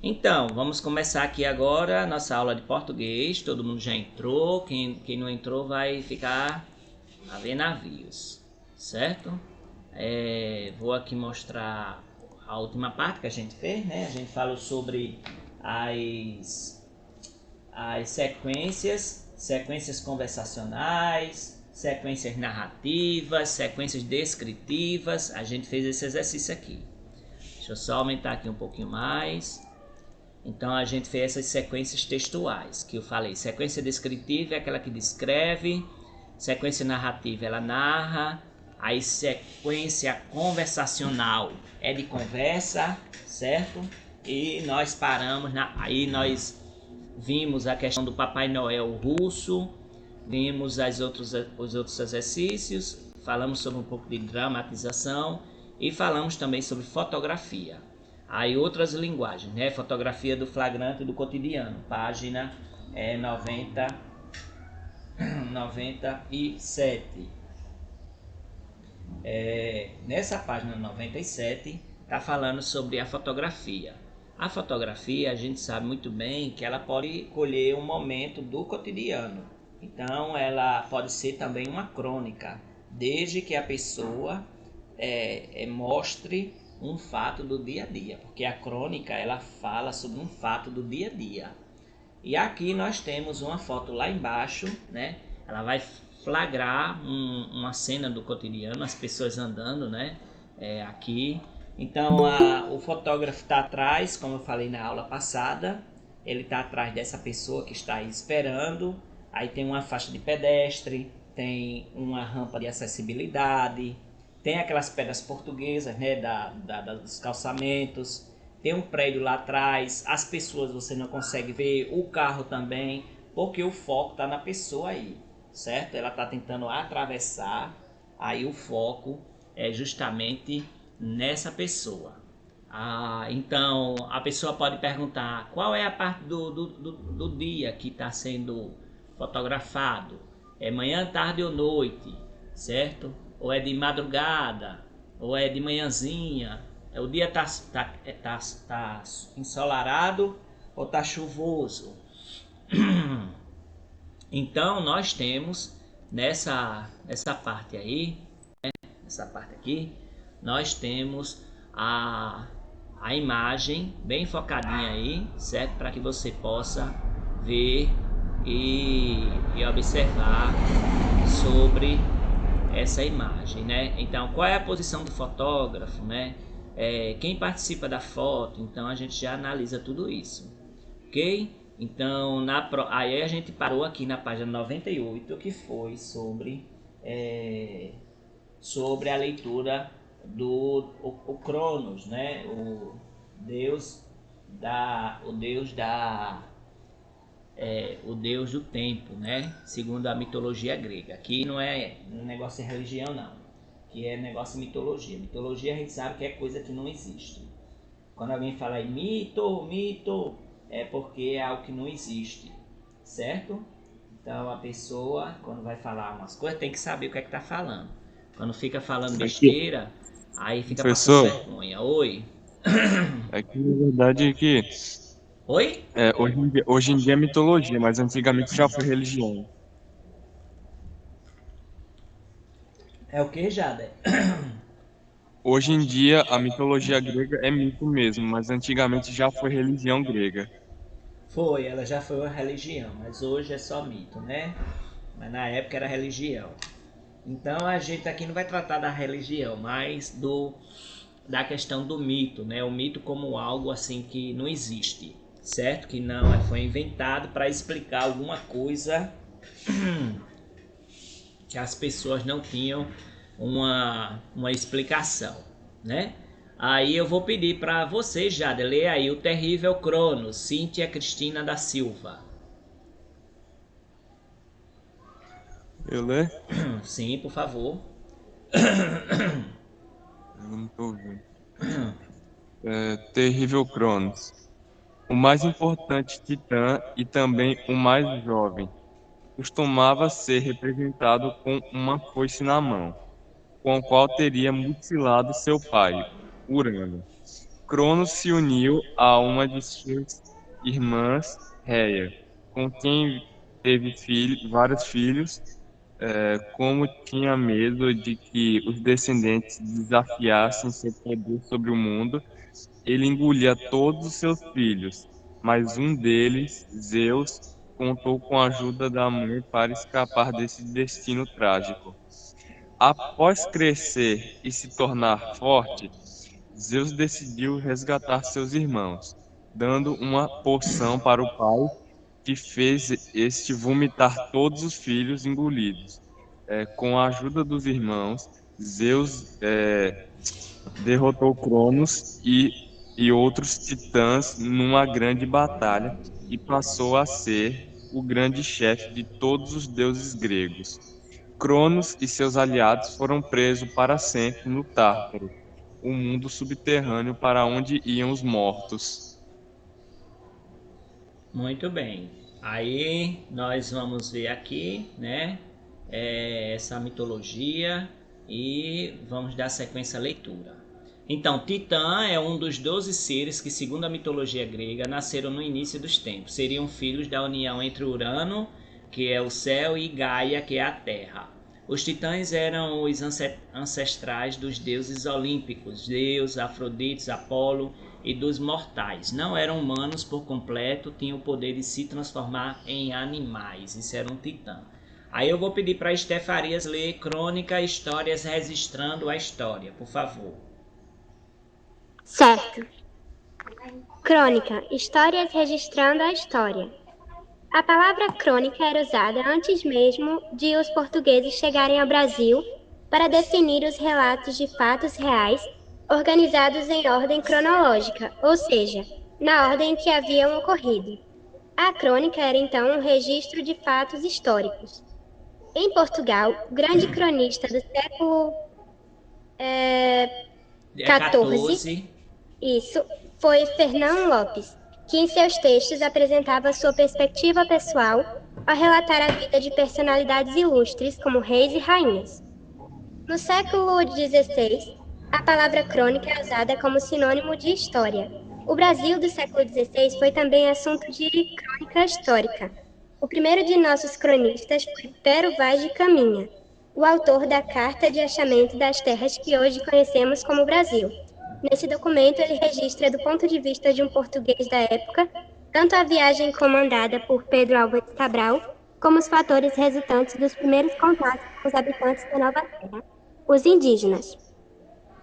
Então, vamos começar aqui agora a nossa aula de português. Todo mundo já entrou. Quem não entrou vai ficar a ver navios, certo? Vou aqui mostrar a última parte que a gente fez, né? A gente falou sobre as, as sequências conversacionais, sequências narrativas, sequências descritivas. A gente fez esse exercício aqui. Deixa eu só aumentar aqui um pouquinho mais. Então a gente fez essas sequências textuais que eu falei. Sequência descritiva é aquela que descreve, sequência narrativa ela narra, aí sequência conversacional é de conversa, certo? E nós paramos, aí nós vimos a questão do Papai Noel russo, vimos os outros exercícios, falamos sobre um pouco de dramatização e falamos também sobre fotografia. Aí outras linguagens, né? Fotografia do flagrante do cotidiano, página 97. Nessa página 97 está falando sobre a fotografia. A fotografia, a gente sabe muito bem que ela pode colher um momento do cotidiano. Então ela pode ser também uma crônica, desde que a pessoa mostre um fato do dia a dia, porque a crônica ela fala sobre um fato do dia a dia. E aqui nós temos uma foto lá embaixo, né? Ela vai flagrar uma cena do cotidiano, as pessoas andando, né? Aqui. Então o fotógrafo está atrás, como eu falei na aula passada, ele está atrás dessa pessoa que está aí esperando. Aí tem uma faixa de pedestre, tem uma rampa de acessibilidade, tem aquelas pedras portuguesas, né, dos calçamentos, tem um prédio lá atrás, as pessoas você não consegue ver, o carro também, porque o foco está na pessoa aí, certo? Ela está tentando atravessar, aí o foco é justamente nessa pessoa. Então a pessoa pode perguntar qual é a parte do dia que está sendo fotografado, é manhã, tarde ou noite, certo? Ou é de madrugada, ou é de manhãzinha, o dia tá ensolarado ou tá chuvoso. Então nós temos nessa parte aí, essa parte aqui, nós temos a imagem bem focadinha aí, certo? Para que você possa ver e observar sobre essa imagem, né? Então, qual é a posição do fotógrafo, né? Quem participa da foto, então a gente já analisa tudo isso, ok? Então, aí a gente parou aqui na página 98, que foi sobre a leitura do o Cronos, né? O deus do tempo, né? Segundo a mitologia grega. Aqui não é um negócio de religião, não. Aqui é negócio de mitologia. Mitologia a gente sabe que é coisa que não existe. Quando alguém fala aí mito, é porque é algo que não existe, certo? Então a pessoa, quando vai falar umas coisas, tem que saber o que é que tá falando. Quando fica falando Aqui, besteira, aí fica passando professor, vergonha. Oi? aqui na verdade é que Oi? hoje em dia é mitologia, mas antigamente já foi religião. É o que, Jada? Hoje em dia a mitologia grega é mito mesmo, mas antigamente já foi religião grega. Foi, ela já foi uma religião, mas hoje é só mito, né? Mas na época era religião. Então a gente aqui não vai tratar da religião, mas da questão do mito, né? O mito como algo assim que não existe, certo? Que não foi inventado para explicar alguma coisa que as pessoas não tinham uma explicação, né? Aí eu vou pedir para você, Jade, ler aí o Terrível Cronos, Cíntia Cristina da Silva. Eu ler? Sim, por favor. Eu não tô ouvindo. Terrível Cronos. O mais importante titã e também o mais jovem, costumava ser representado com uma foice na mão, com a qual teria mutilado seu pai, Urano. Cronos se uniu a uma de suas irmãs, Réia, com quem teve vários filhos. Como tinha medo de que os descendentes desafiassem seu poder sobre o mundo, ele engolia todos os seus filhos, mas um deles, Zeus, contou com a ajuda da mãe para escapar desse destino trágico. Após crescer e se tornar forte, Zeus decidiu resgatar seus irmãos, dando uma poção para o pai, que fez este vomitar todos os filhos engolidos. Com a ajuda dos irmãos, Zeus derrotou Cronos e outros titãs numa grande batalha e passou a ser o grande chefe de todos os deuses gregos. Cronos e seus aliados foram presos para sempre no Tártaro, o mundo subterrâneo para onde iam os mortos. Muito bem. Aí nós vamos ver aqui, né, essa mitologia e vamos dar sequência à leitura. Então, Titã é um dos 12 seres que, segundo a mitologia grega, nasceram no início dos tempos. Seriam filhos da união entre Urano, que é o céu, e Gaia, que é a terra. Os titãs eram os ancestrais dos deuses olímpicos, Zeus, Afrodite, Apolo e dos mortais. Não eram humanos por completo, tinham o poder de se transformar em animais. Isso era um titã. Aí eu vou pedir para Esté Farias ler Crônica, Histórias Registrando a História, por favor. Certo. Crônica, histórias registrando a história. A palavra crônica era usada antes mesmo de os portugueses chegarem ao Brasil para definir os relatos de fatos reais organizados em ordem cronológica, ou seja, na ordem que haviam ocorrido. A crônica era então um registro de fatos históricos. Em Portugal, o grande cronista do século XIV, isso, foi Fernão Lopes, que em seus textos apresentava sua perspectiva pessoal ao relatar a vida de personalidades ilustres como reis e rainhas. No século XVI, a palavra crônica é usada como sinônimo de história. O Brasil do século XVI foi também assunto de crônica histórica. O primeiro de nossos cronistas foi Pero Vaz de Caminha, o autor da Carta de Achamento das Terras que hoje conhecemos como Brasil. Nesse documento, ele registra, do ponto de vista de um português da época, tanto a viagem comandada por Pedro Álvares Cabral, como os fatores resultantes dos primeiros contatos com os habitantes da Nova Terra, os indígenas.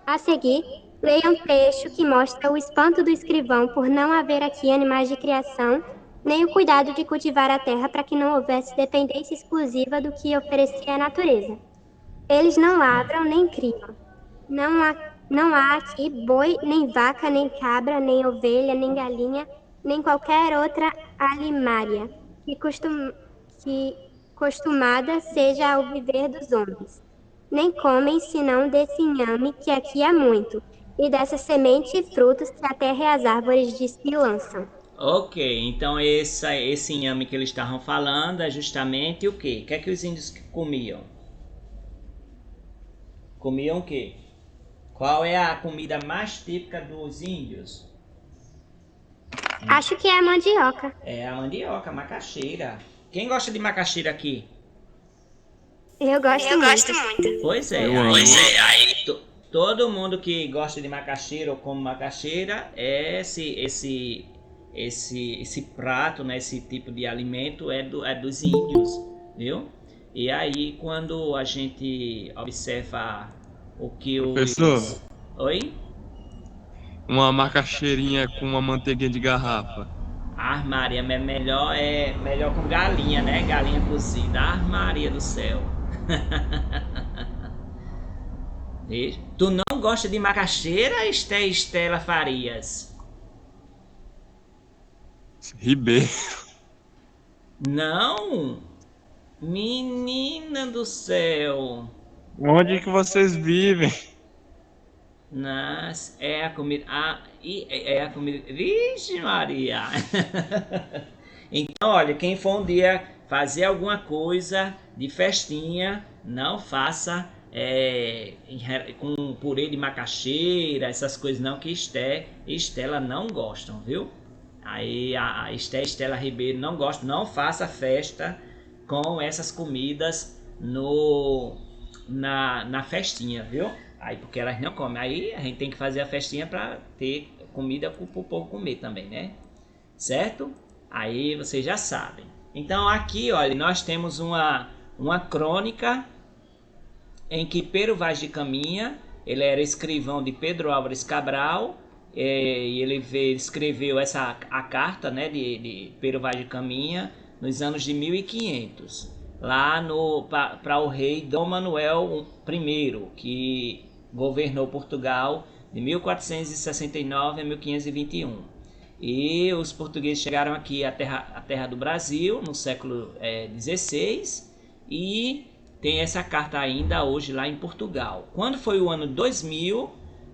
A seguir, leia um trecho que mostra o espanto do escrivão por não haver aqui animais de criação, nem o cuidado de cultivar a terra para que não houvesse dependência exclusiva do que oferecia a natureza. Eles não lavram nem criam. Não há aqui boi, nem vaca, nem cabra, nem ovelha, nem galinha, nem qualquer outra alimária que costumada seja ao viver dos homens. Nem comem senão desse inhame que aqui há muito, e dessa semente e frutos que a terra e as árvores de si lançam. Ok, então esse inhame que eles estavam falando é justamente o quê? O que é que os índios comiam? Comiam o quê? Qual é a comida mais típica dos índios? Acho que é a mandioca. É a mandioca, a macaxeira. Quem gosta de macaxeira aqui? Eu gosto muito. Pois é, todo mundo que gosta de macaxeira ou come macaxeira, esse prato, né, esse tipo de alimento é dos índios, viu? E aí quando a gente observa o que os... Professor, Oi? uma macaxeirinha com uma manteiguinha de garrafa. Maria, é melhor com galinha, né? Galinha cozida. Maria do céu. Tu não gosta de macaxeira, Estela Farias? Ribeiro. Não? Menina do céu. Onde que vocês vivem? Nossa, é a comida. É a comida. Vixe, Maria! Então, olha, quem for um dia fazer alguma coisa de festinha, não faça com purê de macaxeira, essas coisas não, que Esté e Estela não gostam, viu? Aí a Esté e Estela Ribeiro não gostam, não faça festa com essas comidas na festinha, viu? Aí porque elas não comem, aí a gente tem que fazer a festinha para ter comida para o povo comer também, né? Certo? Aí vocês já sabem. Então aqui, olha, nós temos uma crônica em que Pero Vaz de Caminha, ele era escrivão de Pedro Álvares Cabral, e ele escreveu a carta, né, de Pero Vaz de Caminha nos anos de 1500, lá para o rei Dom Manuel I, que governou Portugal de 1469 a 1521. E os portugueses chegaram aqui à terra do Brasil no século XVI, e tem essa carta ainda hoje lá em Portugal. Quando foi o ano 2000,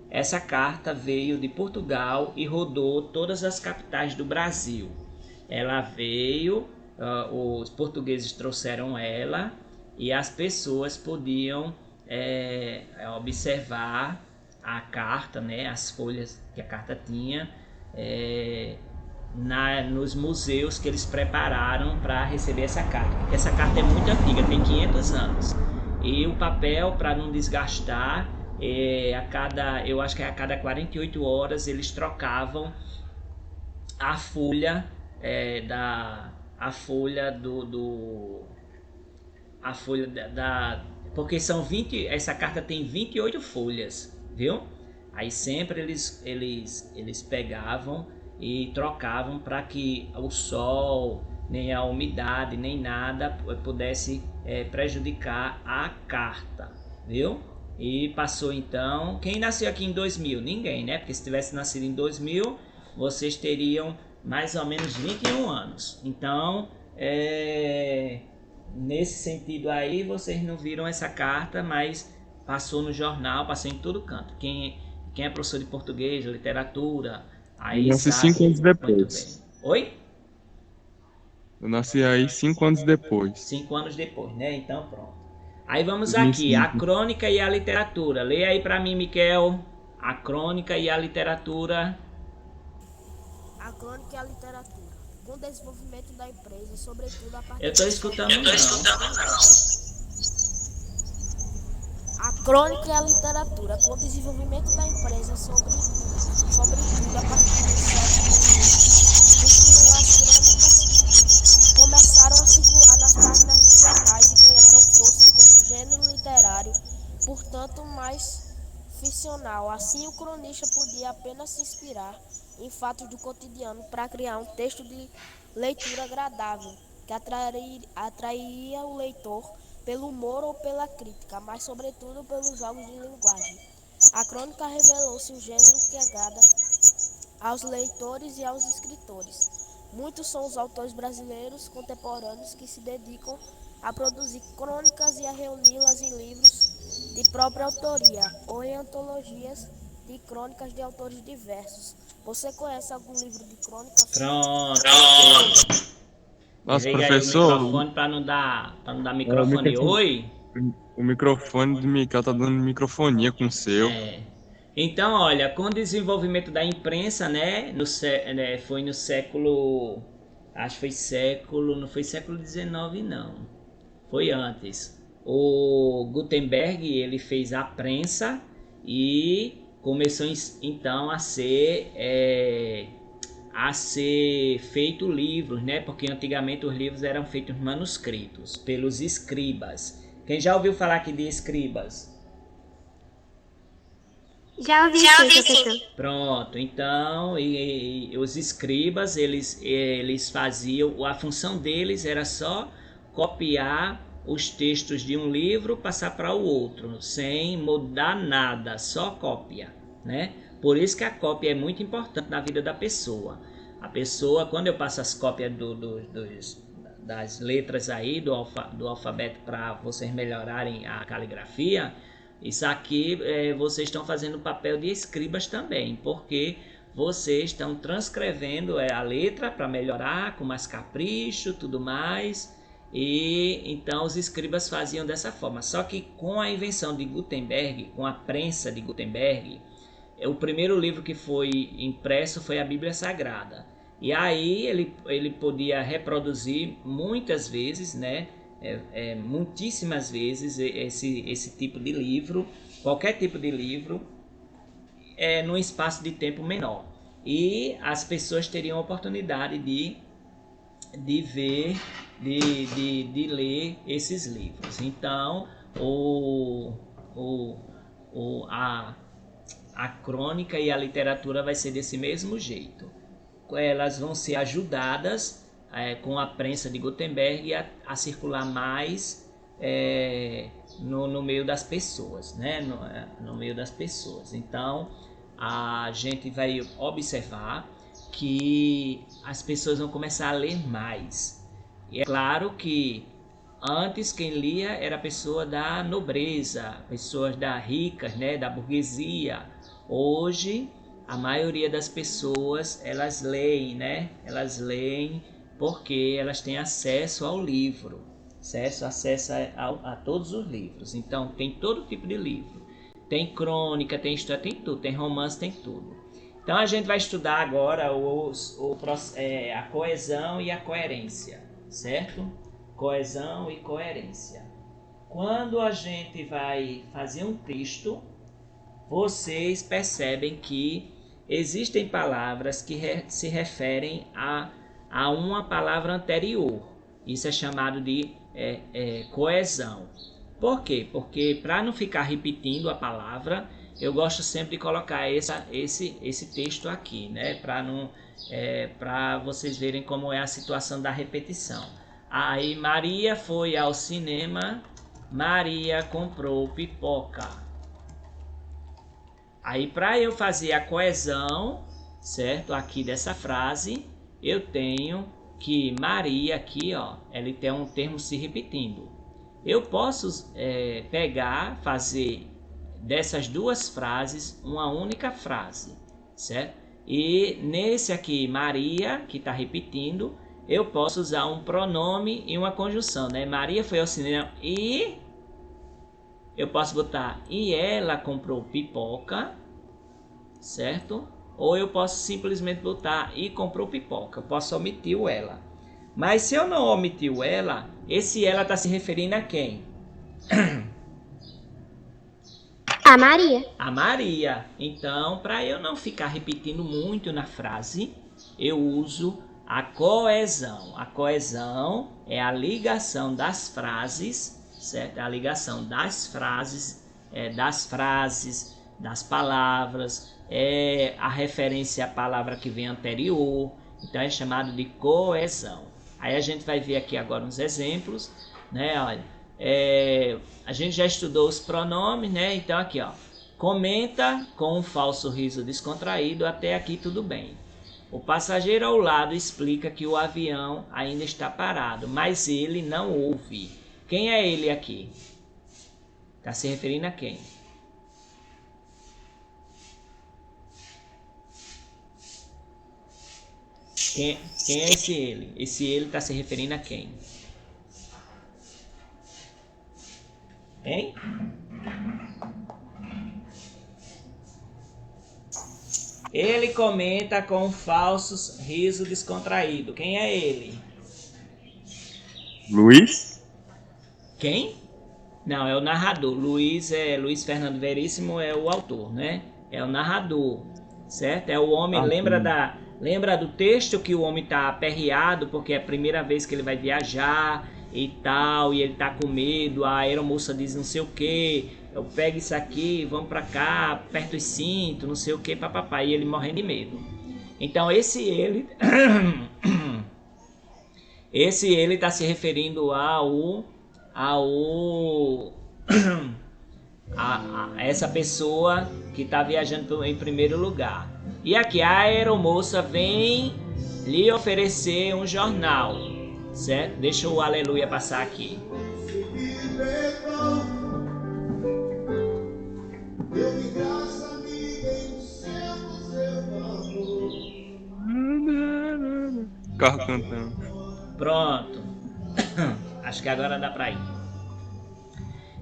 essa carta veio de Portugal e rodou todas as capitais do Brasil. Ela veio, os portugueses trouxeram ela, e as pessoas podiam observar a carta, né, as folhas que a carta tinha, nos museus que eles prepararam para receber essa carta, porque essa carta é muito antiga, tem 500 anos, e o papel, para não desgastar, eu acho que a cada 48 horas eles trocavam a folha porque essa carta tem 28 folhas, viu? Aí sempre eles pegavam e trocavam para que o sol, nem a umidade, nem nada pudesse prejudicar a carta, viu? E passou então. Quem nasceu aqui em 2000? Ninguém, né? Porque se tivesse nascido em 2000, vocês teriam mais ou menos 21 anos. Então, nesse sentido aí, vocês não viram essa carta, mas passou no jornal, passou em todo canto. Quem é professor de português, literatura, aí Eu nasci sabe 5 anos muito depois. bem. Oi? Eu nasci aí 5 anos depois. 5 anos depois, né? Então pronto. Aí vamos 2005. aqui, a crônica e a literatura. Leia aí para mim, Miquel, a crônica e a literatura. A crônica e a literatura. Com o desenvolvimento da empresa, sobretudo a partir... Eu tô escutando não. A crônica e a literatura, com o desenvolvimento da empresa, sobretudo a partir do século XXI, as crônicas começaram a circular nas páginas dos jornais e ganharam força como gênero literário, portanto mais ficcional. Assim, o cronista podia apenas se inspirar em fatos do cotidiano para criar um texto de leitura agradável, que atrairia o leitor pelo humor ou pela crítica, mas sobretudo pelos jogos de linguagem. A crônica revelou-se um gênero que agrada aos leitores e aos escritores. Muitos são os autores brasileiros contemporâneos que se dedicam a produzir crônicas e a reuni-las em livros de própria autoria ou em antologias de crônicas de autores diversos. Você conhece algum livro de crônicas? Pronto. Nossa, Desliga professor, aí o microfone para não dar microfone. microfone. Oi? o microfone do Miquel tá dando microfonia com o seu. Então, olha, com o desenvolvimento da imprensa, né, foi no século, acho que foi século, não foi século XIX não, foi antes. O Gutenberg, ele fez a prensa e começou então a ser feito livros, né, porque antigamente os livros eram feitos manuscritos pelos escribas. Quem já ouviu falar aqui de escribas? Já ouvi sim. Pronto, então e os escribas, eles faziam, a função deles era só copiar os textos de um livro, passar para o outro, sem mudar nada, só cópia, né? Por isso que a cópia é muito importante na vida da pessoa. A pessoa, quando eu passo as cópias das letras aí, do alfabeto, para vocês melhorarem a caligrafia, isso aqui vocês estão fazendo o papel de escribas também, porque vocês estão transcrevendo a letra para melhorar com mais capricho, tudo mais. E então os escribas faziam dessa forma. Só que com a invenção de Gutenberg, com a prensa de Gutenberg, o primeiro livro que foi impresso foi a Bíblia Sagrada. E aí ele podia reproduzir muitas vezes, né, muitíssimas vezes esse tipo de livro, qualquer tipo de livro, num espaço de tempo menor. E as pessoas teriam a oportunidade de ver, de ler esses livros. Então, a crônica e a literatura vai ser desse mesmo jeito. Elas vão ser ajudadas com a prensa de Gutenberg a circular mais no meio das pessoas, né? No meio das pessoas. Então, a gente vai observar que as pessoas vão começar a ler mais. E é claro que antes quem lia era a pessoa da nobreza, pessoas ricas, né, da burguesia. Hoje a maioria das pessoas elas leem, né? Elas leem porque elas têm acesso ao livro, acesso a todos os livros. Então tem todo tipo de livro. Tem crônica, tem história, tem tudo, tem romance, tem tudo. Então a gente vai estudar agora a coesão e a coerência, certo? Coesão e coerência. Quando a gente vai fazer um texto, vocês percebem que existem palavras que se referem a uma palavra anterior. Isso é chamado de coesão. Por quê? Porque para não ficar repetindo a palavra, eu gosto sempre de colocar esse texto aqui, né? Para vocês verem como é a situação da repetição. Aí Maria foi ao cinema, Maria comprou pipoca. Aí para eu fazer a coesão, certo? Aqui dessa frase, eu tenho que Maria aqui, ó, ela tem um termo se repetindo. Eu posso fazer dessas duas frases uma única frase, certo? E nesse aqui, Maria, que está repetindo, eu posso usar um pronome e uma conjunção, né? Maria foi ao cinema e eu posso botar e ela comprou pipoca, certo? Ou eu posso simplesmente botar e comprou pipoca. Eu posso omitir o ela. Mas se eu não omitir o ela, esse ela está se referindo a quem? A Maria. A Maria. Então, para eu não ficar repetindo muito na frase, eu uso a coesão. A coesão é a ligação das frases, certo? A ligação das frases, das palavras, a referência à palavra que vem anterior. Então, é chamado de coesão. Aí a gente vai ver aqui agora uns exemplos, né? Olha, a gente já estudou os pronomes, né? Então aqui, ó, comenta com um falso riso descontraído, até aqui tudo bem. O passageiro ao lado explica que o avião ainda está parado, mas ele não ouve. Quem é ele aqui? Está se referindo a quem? Quem é esse ele? Esse ele está se referindo a quem? Hein? Ele comenta com falsos riso descontraído. Quem é ele? Luiz? Quem? Não, é o narrador. Luiz Fernando Veríssimo é o autor, né? É o narrador, certo? É o homem, lembra do texto que o homem está aperreado porque é a primeira vez que ele vai viajar e tal, e ele tá com medo, a aeromoça diz não sei o que, eu pego isso aqui, vamos pra cá, aperto os cintos, não sei o que, papapá, e ele morrendo de medo. Então esse ele tá se referindo a essa pessoa que está viajando em primeiro lugar. E aqui a aeromoça vem lhe oferecer um jornal, certo? Deixa o aleluia passar aqui. Carro cantando. Pronto. Acho que agora dá pra ir.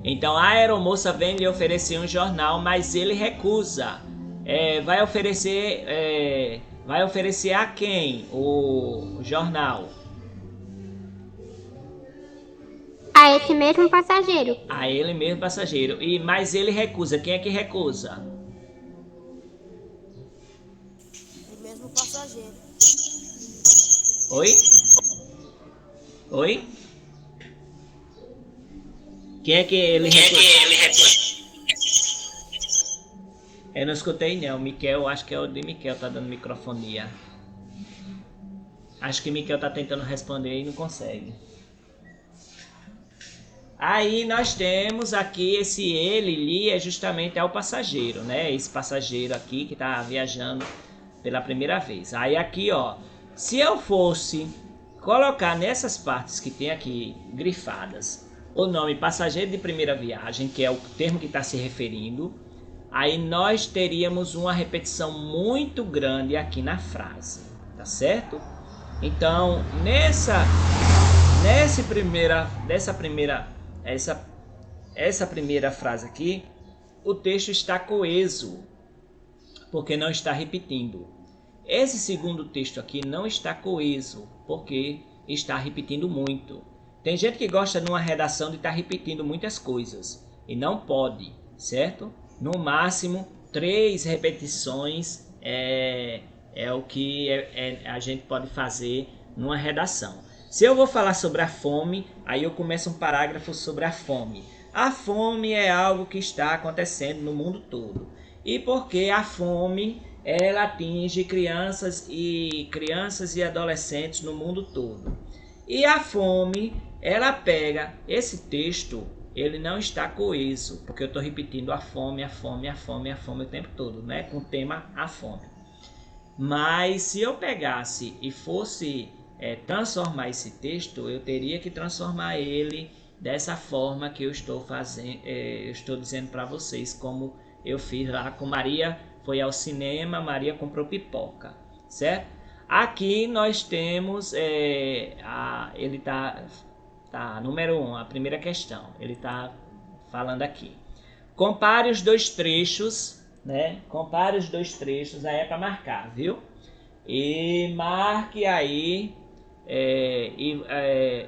Então a aeromoça vem lhe oferecer um jornal, mas ele recusa. Vai oferecer a quem o jornal? A esse mesmo passageiro. A ele mesmo passageiro. Mas ele recusa. Quem é que recusa? O mesmo passageiro. Oi? Oi? Quem é que ele recusa? Eu não escutei não. Miquel, acho que é o de Miquel, tá dando microfonia. Acho que Miquel tá tentando responder e não consegue. Aí nós temos aqui esse ele é justamente o passageiro, né? Esse passageiro aqui que tá viajando pela primeira vez. Aí aqui, ó, se eu fosse colocar nessas partes que tem aqui grifadas o nome passageiro de primeira viagem, que é o termo que está se referindo, aí nós teríamos uma repetição muito grande aqui na frase, tá certo? Então, essa primeira frase aqui, o texto está coeso, porque não está repetindo. Esse segundo texto aqui não está coeso, porque está repetindo muito. Tem gente que gosta numa redação de estar repetindo muitas coisas, e não pode, certo? No máximo, 3 repetições é o que a gente pode fazer numa redação. Se eu vou falar sobre a fome, aí eu começo um parágrafo sobre a fome. A fome é algo que está acontecendo no mundo todo. E porque a fome ela atinge crianças e adolescentes no mundo todo. E a fome, ela pega esse texto, ele não está coeso, porque eu estou repetindo a fome o tempo todo, né? Com o tema a fome. Mas se eu pegasse e fosse transformar esse texto, eu teria que transformar ele dessa forma que eu estou fazendo, eu estou dizendo para vocês, como eu fiz lá com Maria. Foi ao cinema, Maria comprou pipoca, certo? Aqui nós temos, ele tá número 1, a primeira questão. Ele tá falando aqui. Compare os dois trechos, né? Compare os dois trechos, aí é para marcar, viu? E marque aí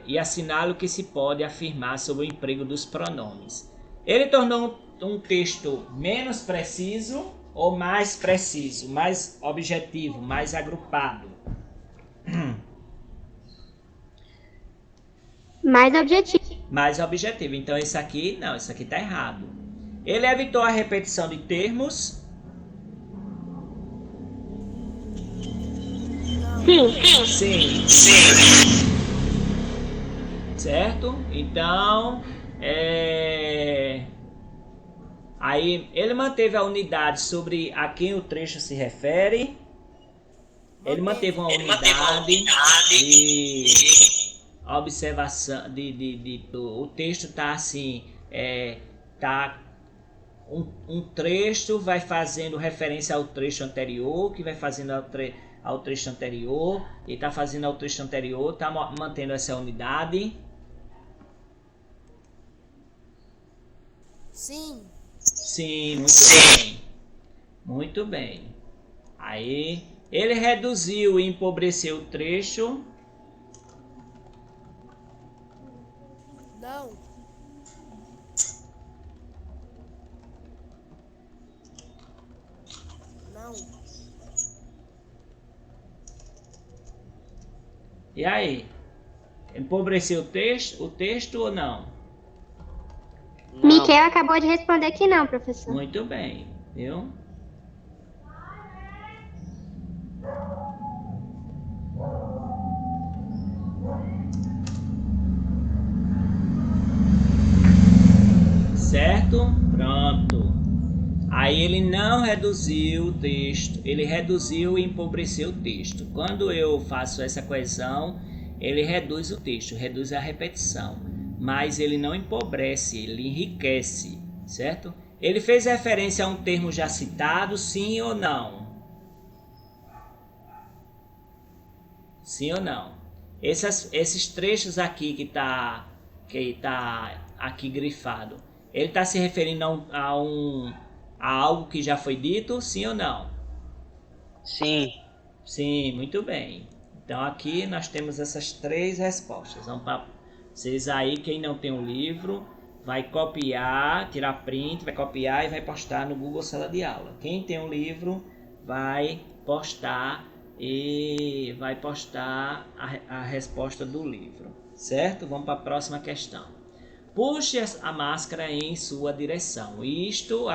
e assinale o que se pode afirmar sobre o emprego dos pronomes. Ele tornou um texto menos preciso ou mais preciso, mais objetivo, mais agrupado? Mais objetivo. Mais objetivo. Então esse aqui, não, esse aqui tá errado. Ele evitou a repetição de termos? Sim. Sim. Certo? Então, aí ele manteve a unidade sobre a quem o trecho se refere. Ele manteve uma unidade de observação, o texto está assim, um trecho vai fazendo referência ao trecho anterior, que vai fazendo ao trecho anterior, e está fazendo ao trecho anterior, está mantendo essa unidade. Sim. Sim, muito bem. Muito bem. Aí, ele reduziu e empobreceu o trecho. Não. Não. E aí? Empobreceu o texto ou não? Miquel acabou de responder que não, professor. Muito bem, viu? Certo? Pronto. Aí ele não reduziu o texto, ele reduziu e empobreceu o texto. Quando eu faço essa coesão, ele reduz o texto, reduz a repetição. Mas ele não empobrece, ele enriquece, certo? Ele fez referência a um termo já citado, sim ou não? Sim ou não? Esses trechos aqui que está que está aqui grifado, ele está se referindo a algo que já foi dito, sim ou não? Sim. Sim, muito bem. Então aqui nós temos essas 3 respostas. Vamos para vocês aí, quem não tem o livro, vai copiar, tirar print, vai copiar e vai postar no Google Sala de Aula. Quem tem o livro vai postar a resposta do livro, certo? Vamos para a próxima questão. Puxe a máscara em sua direção. Isto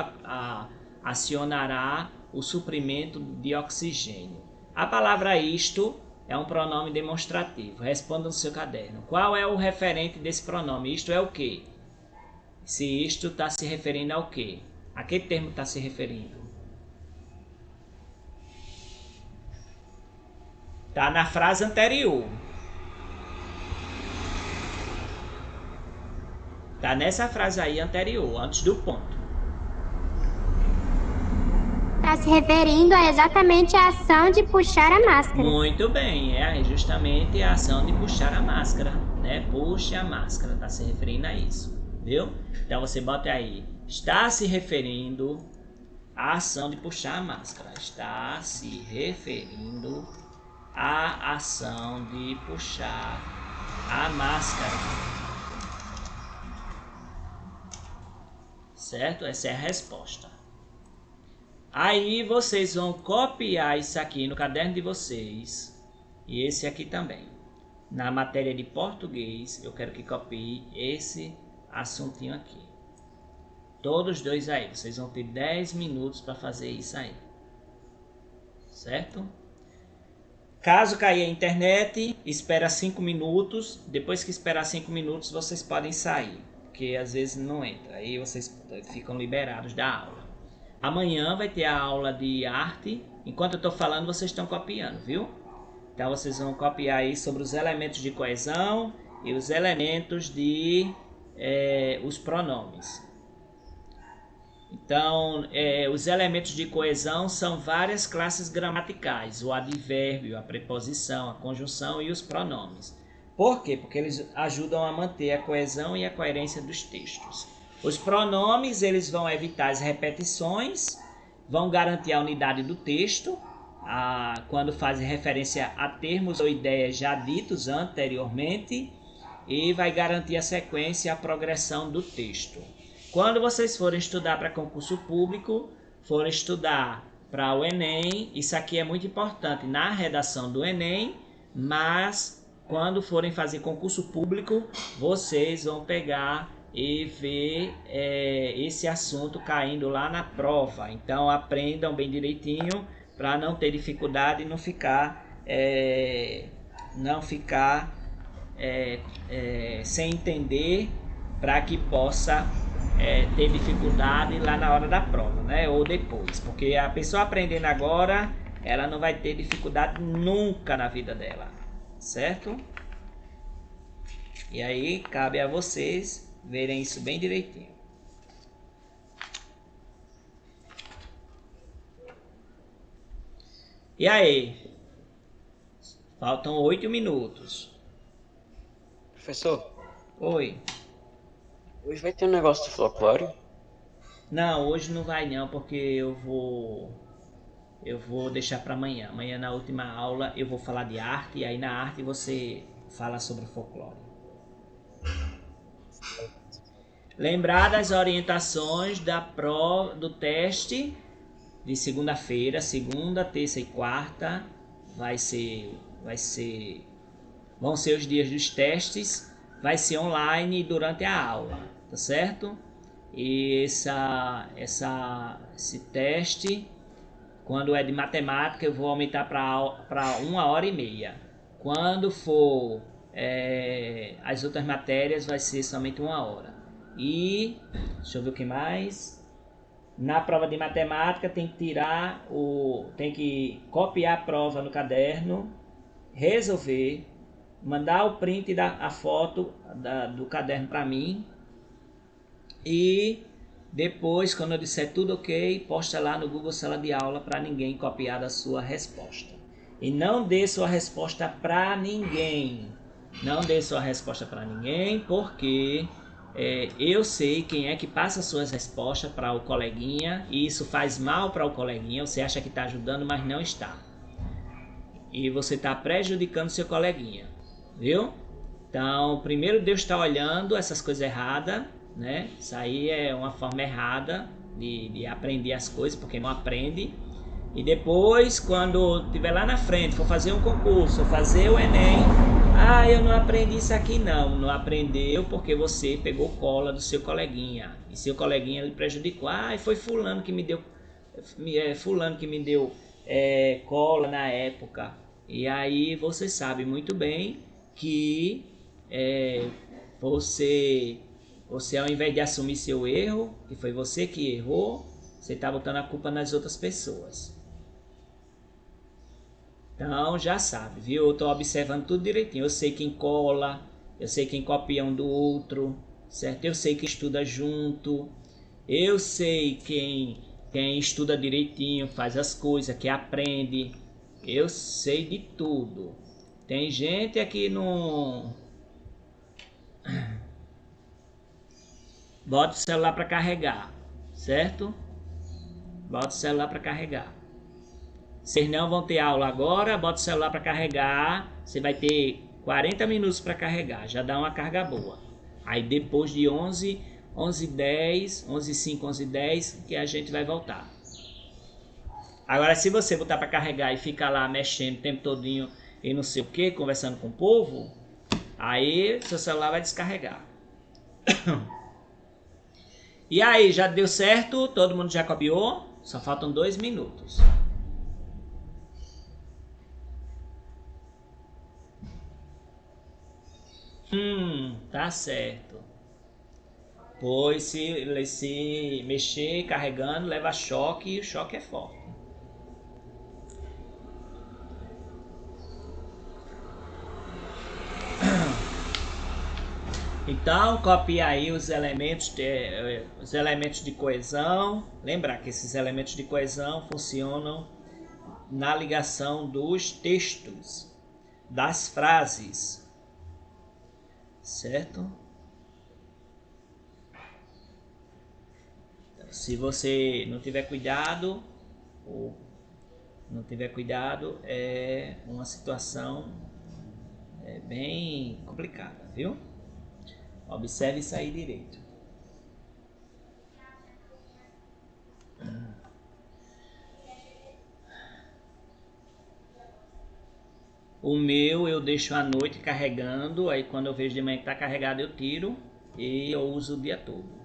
acionará o suprimento de oxigênio. A palavra isto é um pronome demonstrativo. Responda no seu caderno. Qual é o referente desse pronome? Isto é o quê? Se isto está se referindo ao quê? A que termo está se referindo? Está na frase anterior. Está nessa frase aí anterior, antes do ponto. Está se referindo a exatamente a ação de puxar a máscara. Muito bem, é justamente a ação de puxar a máscara, né? Puxe a máscara, está se referindo a isso, viu? Então você bota aí, está se referindo à ação de puxar a máscara. Está se referindo à ação de puxar a máscara. Certo? Essa é a resposta. Aí vocês vão copiar isso aqui no caderno de vocês. E esse aqui também. Na matéria de português, eu quero que copie esse assuntinho aqui. Todos dois aí. Vocês vão ter 10 minutos para fazer isso aí. Certo? Caso caia a internet, espera 5 minutos. Depois que esperar 5 minutos, vocês podem sair. Porque às vezes não entra. Aí vocês ficam liberados da aula. Amanhã vai ter a aula de arte. Enquanto eu estou falando, vocês estão copiando, viu? Então vocês vão copiar aí sobre os elementos de coesão e os elementos de os pronomes. Então, os elementos de coesão são várias classes gramaticais: o advérbio, a preposição, a conjunção e os pronomes. Por quê? Porque eles ajudam a manter a coesão e a coerência dos textos. Os pronomes, eles vão evitar as repetições, vão garantir a unidade do texto, quando fazem referência a termos ou ideias já ditos anteriormente, e vai garantir a sequência e a progressão do texto. Quando vocês forem estudar para concurso público, forem estudar para o Enem, isso aqui é muito importante na redação do Enem, mas quando forem fazer concurso público, vocês vão pegar e ver esse assunto caindo lá na prova. Então aprendam bem direitinho para não ter dificuldade e não ficar sem entender, para que possa ter dificuldade lá na hora da prova, né? Ou depois, porque a pessoa aprendendo agora, ela não vai ter dificuldade nunca na vida dela, certo? E aí cabe a vocês verem isso bem direitinho. E aí? Faltam 8 minutos. Professor, Oi. hoje vai ter um negócio do folclore? Não, hoje não vai não, porque eu vou deixar para amanhã. Amanhã na última aula eu vou falar de arte, e aí na arte você fala sobre folclore. Lembrar das orientações do teste de segunda-feira, segunda, terça e quarta, vão ser os dias dos testes, vai ser online durante a aula, tá certo? E esse teste, quando é de matemática, eu vou aumentar para 1h30. Quando for as outras matérias, vai ser somente 1 hora. E deixa eu ver o que mais. Na prova de matemática tem que copiar a prova no caderno, resolver, mandar o print a foto do caderno para mim, e depois, quando eu disser tudo ok, posta lá no Google Sala de Aula para ninguém copiar da sua resposta. E não dê sua resposta para ninguém. Não dê sua resposta para ninguém, porque eu sei quem é que passa suas respostas para o coleguinha e isso faz mal para o coleguinha. Você acha que está ajudando, mas não está. E você está prejudicando seu coleguinha, viu? Então, primeiro Deus está olhando essas coisas erradas, né? Isso aí é uma forma errada de aprender as coisas, porque não aprende. E depois, quando estiver lá na frente, for fazer um concurso, fazer o Enem, eu não aprendi isso aqui não. Não aprendeu porque você pegou cola do seu coleguinha. E seu coleguinha lhe prejudicou. Foi fulano que me deu, cola na época. E aí você sabe muito bem que você ao invés de assumir seu erro, que foi você que errou, você está botando a culpa nas outras pessoas. Então já sabe, viu? Eu estou observando tudo direitinho. Eu sei quem cola, eu sei quem copia um do outro, certo? Eu sei quem estuda junto, eu sei quem estuda direitinho, faz as coisas, que aprende. Eu sei de tudo. Tem gente aqui no... Bota o celular para carregar, certo? Bota o celular para carregar. Vocês não vão ter aula agora, bota o celular para carregar. Você vai ter 40 minutos para carregar, já dá uma carga boa. Aí depois de 11, 11h10, 11h05, 11h10, que a gente vai voltar. Agora, se você botar para carregar e ficar lá mexendo o tempo todinho e não sei o que, conversando com o povo, aí seu celular vai descarregar. E aí, já deu certo? Todo mundo já copiou? Só faltam 2 minutos. Tá certo. Pois se mexer carregando, leva choque e o choque é forte. Então, copia aí os elementos de coesão. Lembra que esses elementos de coesão funcionam na ligação dos textos, das frases, certo? Então, se você não tiver cuidado, é uma situação bem complicada, viu? Observe isso aí direito. O meu eu deixo à noite carregando, aí quando eu vejo de manhã que está carregado eu tiro e eu uso o dia todo.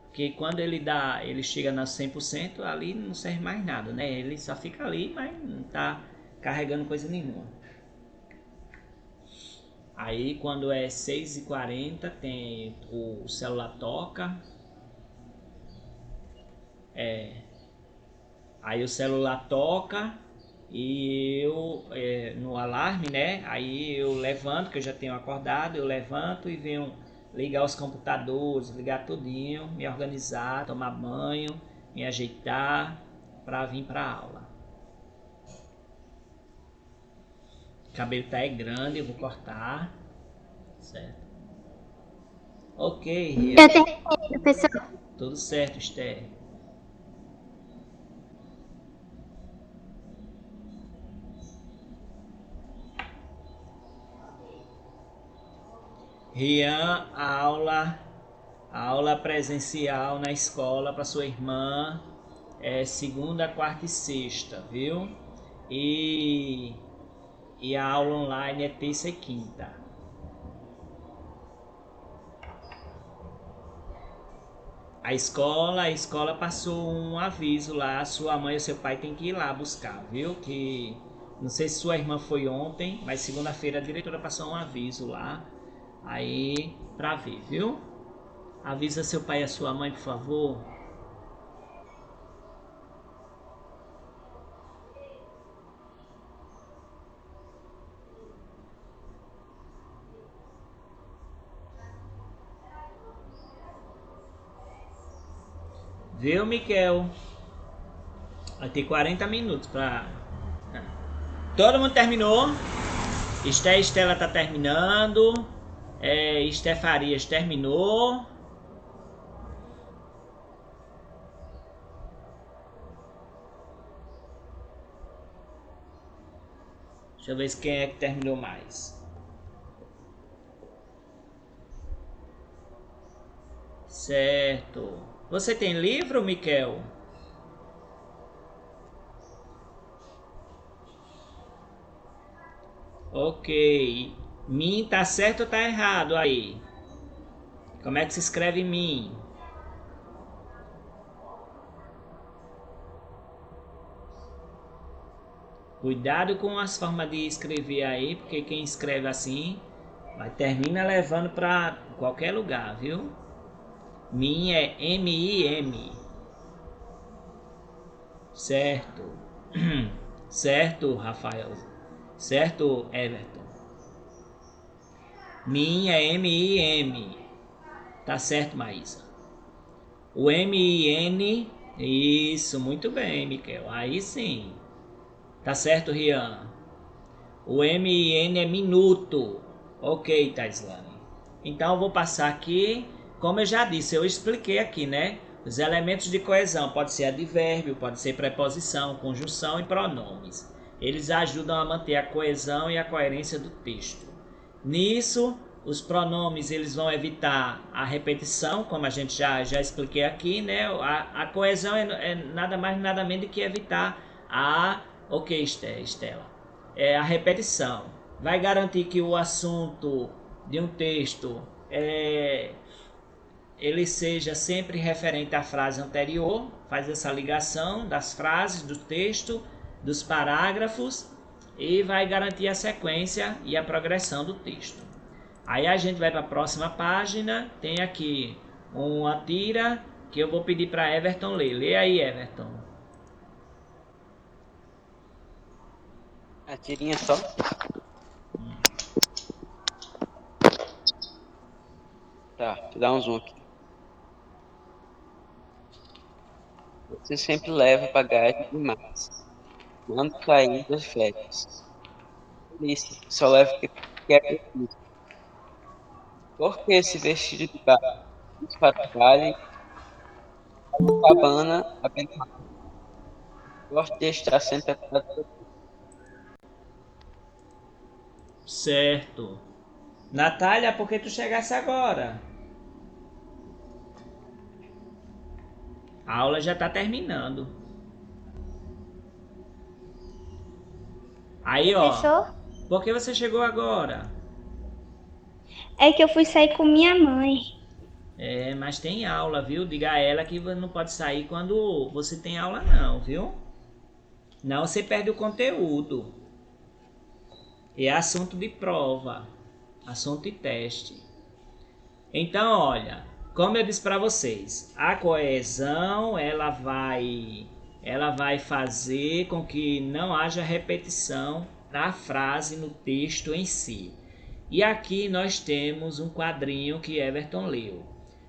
Porque quando ele chega na 100%, ali não serve mais nada, né? Ele só fica ali, mas não está carregando coisa nenhuma. Aí quando é 6h40 tem o celular toca. Aí o celular toca e eu no alarme, né? Aí eu levanto, que eu já tenho acordado, eu levanto e venho ligar os computadores, ligar tudinho, me organizar, tomar banho, me ajeitar para vir para a aula. O cabelo tá grande, eu vou cortar. Certo. Ok. Eu tenho professor. Tudo certo, Esther. Rian, aula presencial na escola para sua irmã segunda, quarta e sexta, viu? E a aula online é terça e quinta. A escola passou um aviso lá, sua mãe ou seu pai tem que ir lá buscar, viu? Que não sei se sua irmã foi ontem, mas segunda-feira a diretora passou um aviso lá, aí pra ver, viu? Avisa seu pai e a sua mãe, por favor. Viu, Miquel? Vai ter 40 minutos pra... Todo mundo terminou? Estela tá terminando. Esté Farias terminou. Deixa eu ver quem é que terminou mais. Certo. Você tem livro, Miquel? Ok. Min tá certo ou tá errado aí? Como é que se escreve min? Cuidado com as formas de escrever aí, porque quem escreve assim termina levando para qualquer lugar, viu? Min é M-I-M. Certo. Certo, Rafael. Certo, Everton. Min é M-I-M. Tá certo, Maísa. O M-I-N. Isso, muito bem, Miquel. Aí sim. Tá certo, Rian. O M-I-N é minuto. Ok, Taislane. Então eu vou passar aqui. Como eu já disse, eu expliquei aqui, né? Os elementos de coesão. Pode ser advérbio, pode ser preposição, conjunção e pronomes. Eles ajudam a manter a coesão e a coerência do texto. Nisso, os pronomes eles vão evitar a repetição, como a gente já expliquei aqui, né? A coesão é nada mais nada menos do que evitar a... Ok, Estela. É a repetição. Vai garantir que o assunto de um texto ele seja sempre referente à frase anterior, faz essa ligação das frases, do texto, dos parágrafos e vai garantir a sequência e a progressão do texto. Aí a gente vai para a próxima página, tem aqui uma tira que eu vou pedir para Everton ler. Lê aí, Everton. A tirinha só. Tá, vou dar um zoom aqui. Você sempre leva bagagem demais. Manda sair das férias. Por isso, só leva o que é preciso. Por que esse vestido de baile para o baile, cabana, abençoada? Gosto de estar sempre atrás do Certo. Natália, por que tu chegasse agora? A aula já está terminando. Aí, ó. Professor? Por que você chegou agora? É que eu fui sair com minha mãe. Mas tem aula, viu? Diga a ela que não pode sair quando você tem aula não, viu? Não, você perde o conteúdo. É assunto de prova. Assunto de teste. Então, olha, como eu disse para vocês, a coesão ela vai fazer com que não haja repetição na frase, no texto em si. E aqui nós temos um quadrinho que Everton leu.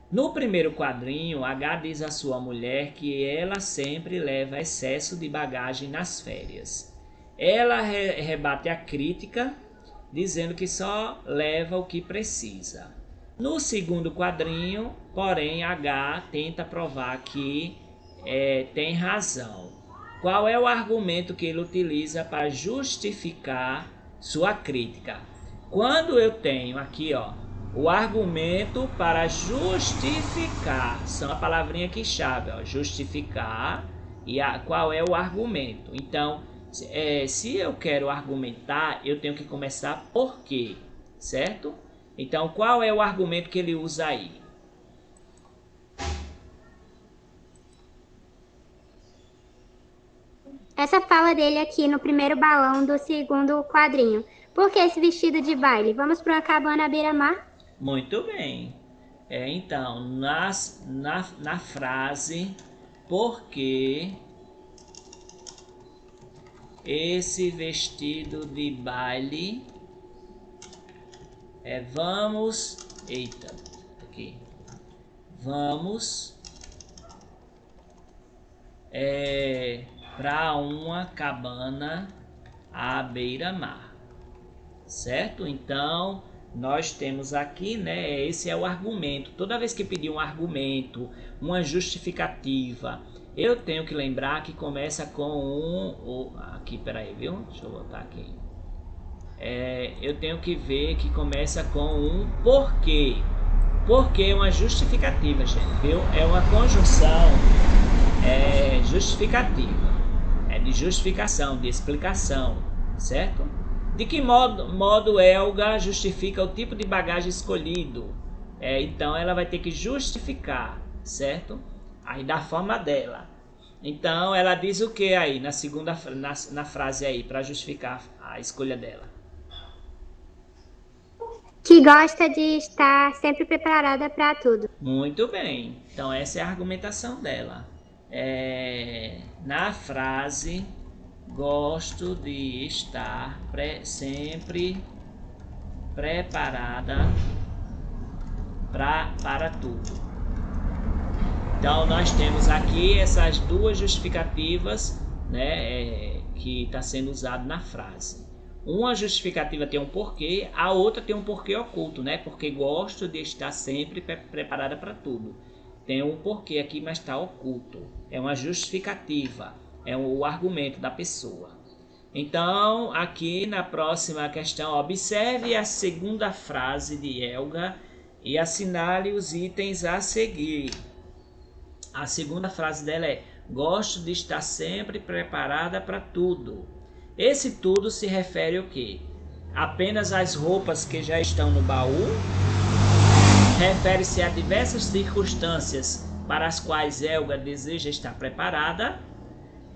No primeiro quadrinho, H diz à sua mulher que ela sempre leva excesso de bagagem nas férias. Ela rebate a crítica, dizendo que só leva o que precisa. No segundo quadrinho, porém, H tenta provar que tem razão. Qual é o argumento que ele utiliza para justificar sua crítica? Quando eu tenho aqui, ó, o argumento para justificar, são a palavrinha que chave, ó, justificar, e qual é o argumento? Então, se eu quero argumentar, eu tenho que começar por quê, certo? Então, qual é o argumento que ele usa aí? Essa fala dele aqui no primeiro balão do segundo quadrinho. Por que esse vestido de baile? Vamos para uma cabana à beira-mar? Muito bem. Então, na frase, por que esse vestido de baile vamos... Eita, aqui. Vamos para uma cabana à beira-mar. Certo? Então, nós temos aqui, né, esse é o argumento. Toda vez que pedir um argumento, uma justificativa, eu tenho que lembrar que começa com aqui, peraí, viu? Deixa eu botar aqui. Eu tenho que ver que começa com um porquê. Porquê é uma justificativa, gente, viu? É uma conjunção justificativa. É de justificação, de explicação, certo? De que modo Helga justifica o tipo de bagagem escolhido? Então ela vai ter que justificar, certo? Aí da forma dela. Então ela diz o que aí na segunda na frase aí para justificar a escolha dela? Que gosta de estar sempre preparada para tudo. Muito bem. Então essa é a argumentação dela. Na frase gosto de estar sempre preparada para tudo. Então nós temos aqui essas duas justificativas, né, que está sendo usado na frase. Uma justificativa tem um porquê, a outra tem um porquê oculto, né? Porque gosto de estar sempre preparada para tudo. Tem um porquê aqui, mas está oculto. É uma justificativa, é o argumento da pessoa. Então, aqui na próxima questão, observe a segunda frase de Helga e assinale os itens a seguir. A segunda frase dela é: gosto de estar sempre preparada para tudo. Esse tudo se refere ao quê? Apenas às roupas que já estão no baú? Refere-se a diversas circunstâncias para as quais Helga deseja estar preparada?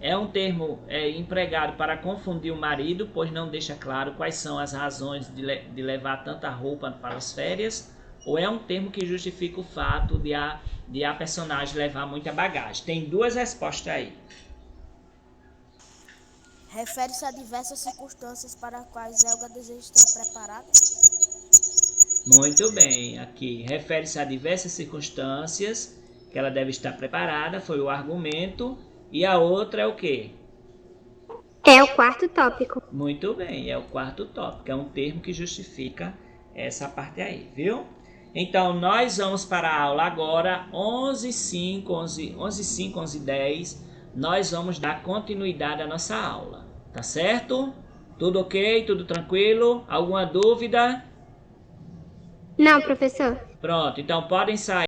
É um termo empregado para confundir o marido, pois não deixa claro quais são as razões de levar tanta roupa para as férias? Ou é um termo que justifica o fato de a personagem levar muita bagagem? Tem duas respostas aí. Refere-se a diversas circunstâncias para as quais Helga deseja estar preparada? Muito bem, aqui refere-se a diversas circunstâncias que ela deve estar preparada, foi o argumento, e a outra é o quê? É o quarto tópico. Muito bem, é o quarto tópico, é um termo que justifica essa parte aí, viu? Então, nós vamos para a aula agora, 11h05, 11h10, nós vamos dar continuidade à nossa aula, tá certo? Tudo ok? Tudo tranquilo? Alguma dúvida? Não, professor. Pronto, então podem sair.